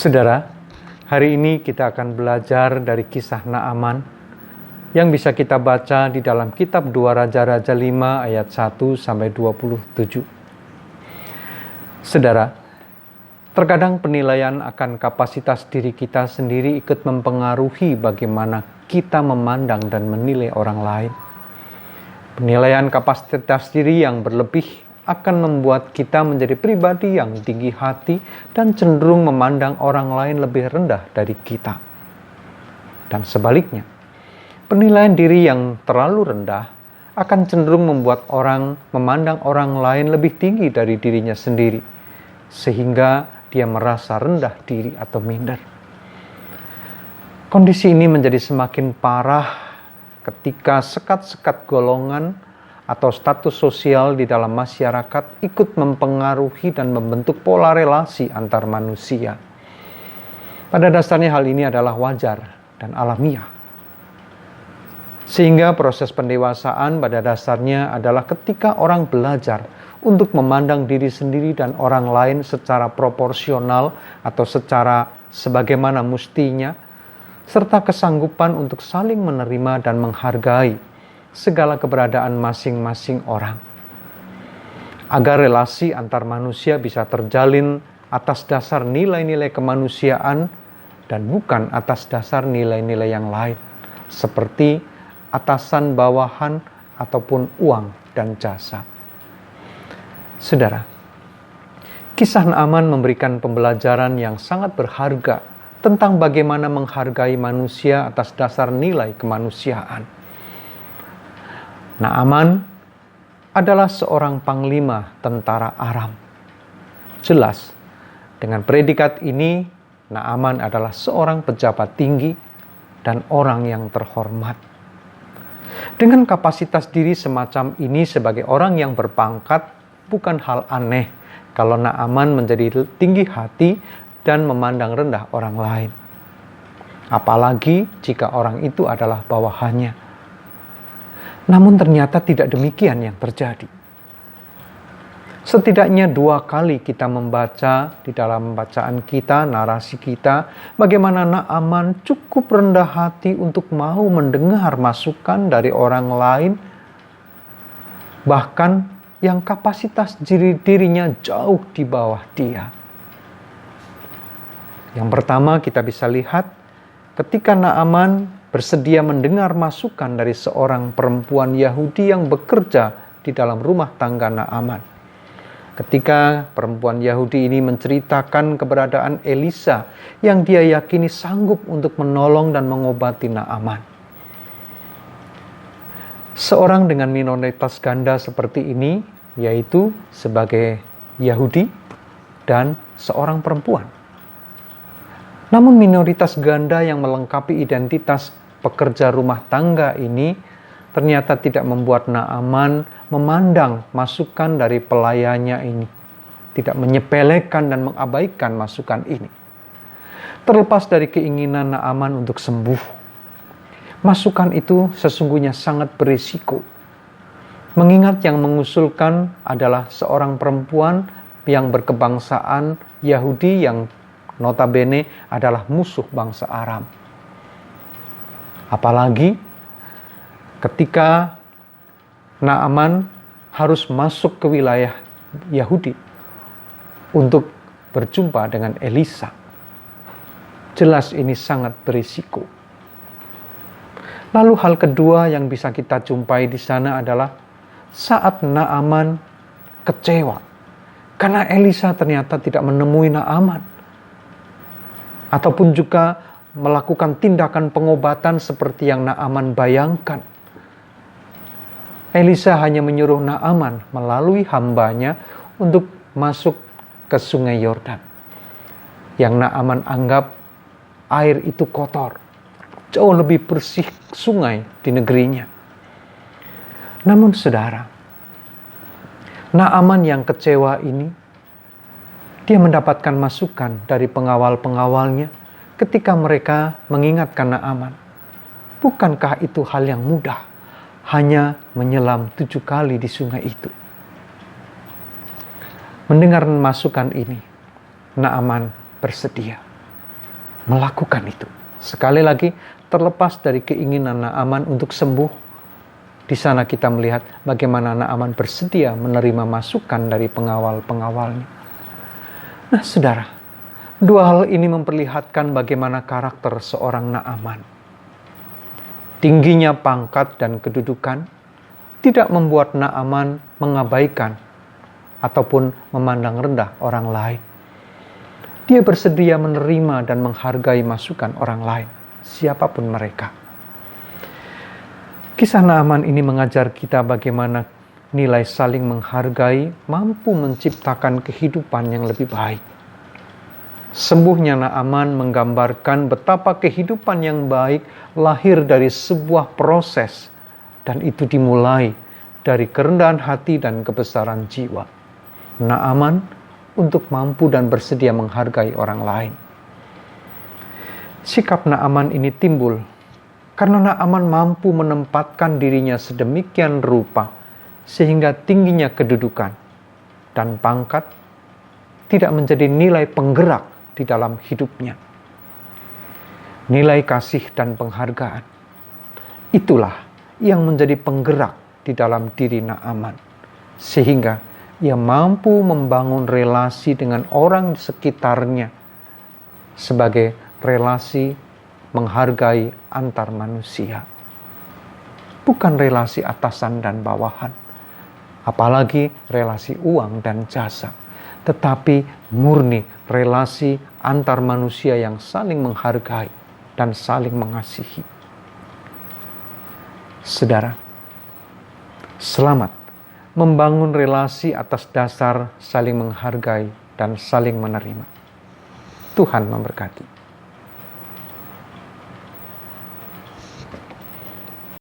Saudara, hari ini kita akan belajar dari kisah Naaman yang bisa kita baca di dalam kitab 2 Raja-Raja 5 ayat 1-27. Saudara, terkadang penilaian akan kapasitas diri kita sendiri ikut mempengaruhi bagaimana kita memandang dan menilai orang lain. Penilaian kapasitas diri yang berlebih akan membuat kita menjadi pribadi yang tinggi hati dan cenderung memandang orang lain lebih rendah dari kita. Dan sebaliknya, penilaian diri yang terlalu rendah akan cenderung membuat orang memandang orang lain lebih tinggi dari dirinya sendiri, sehingga dia merasa rendah diri atau minder. Kondisi ini menjadi semakin parah ketika sekat-sekat golongan atau status sosial di dalam masyarakat ikut mempengaruhi dan membentuk pola relasi antar manusia. Pada dasarnya hal ini adalah wajar dan alamiah. Sehingga proses pendewasaan pada dasarnya adalah ketika orang belajar untuk memandang diri sendiri dan orang lain secara proporsional atau secara sebagaimana mustinya, serta kesanggupan untuk saling menerima dan menghargai segala keberadaan masing-masing orang. Agar relasi antar manusia bisa terjalin atas dasar nilai-nilai kemanusiaan dan bukan atas dasar nilai-nilai yang lain, seperti atasan bawahan ataupun uang dan jasa. Saudara, kisah Naaman memberikan pembelajaran yang sangat berharga tentang bagaimana menghargai manusia atas dasar nilai kemanusiaan. Naaman adalah seorang panglima tentara Aram. Jelas, dengan predikat ini, Naaman adalah seorang pejabat tinggi dan orang yang terhormat. Dengan kapasitas diri semacam ini sebagai orang yang berpangkat, bukan hal aneh kalau Naaman menjadi tinggi hati dan memandang rendah orang lain. Apalagi jika orang itu adalah bawahannya. Namun ternyata tidak demikian yang terjadi. Setidaknya 2 kali kita membaca di dalam bacaan kita, narasi kita, bagaimana Naaman cukup rendah hati untuk mau mendengar masukan dari orang lain, bahkan yang kapasitas dirinya jauh di bawah dia. Yang pertama kita bisa lihat ketika Naaman bersedia mendengar masukan dari seorang perempuan Yahudi yang bekerja di dalam rumah tangga Naaman. Ketika perempuan Yahudi ini menceritakan keberadaan Elisa yang dia yakini sanggup untuk menolong dan mengobati Naaman. Seorang dengan minoritas ganda seperti ini, yaitu sebagai Yahudi dan seorang perempuan. Namun minoritas ganda yang melengkapi identitas pekerja rumah tangga ini ternyata tidak membuat Naaman memandang masukan dari pelayannya ini, tidak menyepelekan dan mengabaikan masukan ini. Terlepas dari keinginan Naaman untuk sembuh, masukan itu sesungguhnya sangat berisiko. Mengingat yang mengusulkan adalah seorang perempuan yang berkebangsaan Yahudi yang notabene adalah musuh bangsa Aram. Apalagi ketika Naaman harus masuk ke wilayah Yahudi untuk berjumpa dengan Elisa. Jelas ini sangat berisiko. Lalu hal kedua yang bisa kita jumpai di sana adalah saat Naaman kecewa karena Elisa ternyata tidak menemui Naaman. Ataupun juga melakukan tindakan pengobatan seperti yang Naaman bayangkan. Elisa hanya menyuruh Naaman melalui hambanya untuk masuk ke sungai Yordan. Yang Naaman anggap air itu kotor. Jauh lebih bersih sungai di negerinya. Namun saudara, Naaman yang kecewa ini, dia mendapatkan masukan dari pengawal-pengawalnya ketika mereka mengingatkan Naaman. Bukankah itu hal yang mudah? Hanya menyelam 7 kali di sungai itu. Mendengar masukan ini, Naaman bersedia. melakukan itu. Sekali lagi, terlepas dari keinginan Naaman untuk sembuh, di sana kita melihat bagaimana Naaman bersedia menerima masukan dari pengawal-pengawalnya. Nah, saudara, dua hal ini memperlihatkan bagaimana karakter seorang Naaman. Tingginya pangkat dan kedudukan tidak membuat Naaman mengabaikan ataupun memandang rendah orang lain. Dia bersedia menerima dan menghargai masukan orang lain, siapapun mereka. Kisah Naaman ini mengajar kita bagaimana nilai saling menghargai mampu menciptakan kehidupan yang lebih baik. Sembuhnya Naaman menggambarkan betapa kehidupan yang baik lahir dari sebuah proses, dan itu dimulai dari kerendahan hati dan kebesaran jiwa Naaman untuk mampu dan bersedia menghargai orang lain. Sikap Naaman ini timbul karena Naaman mampu menempatkan dirinya sedemikian rupa sehingga tingginya kedudukan dan pangkat tidak menjadi nilai penggerak di dalam hidupnya. Nilai kasih dan penghargaan, itulah yang menjadi penggerak di dalam diri Naaman, sehingga ia mampu membangun relasi dengan orang di sekitarnya sebagai relasi menghargai antar manusia. Bukan relasi atasan dan bawahan, apalagi relasi uang dan jasa, tetapi murni relasi antar manusia yang saling menghargai dan saling mengasihi. Saudara, selamat membangun relasi atas dasar saling menghargai dan saling menerima. Tuhan memberkati.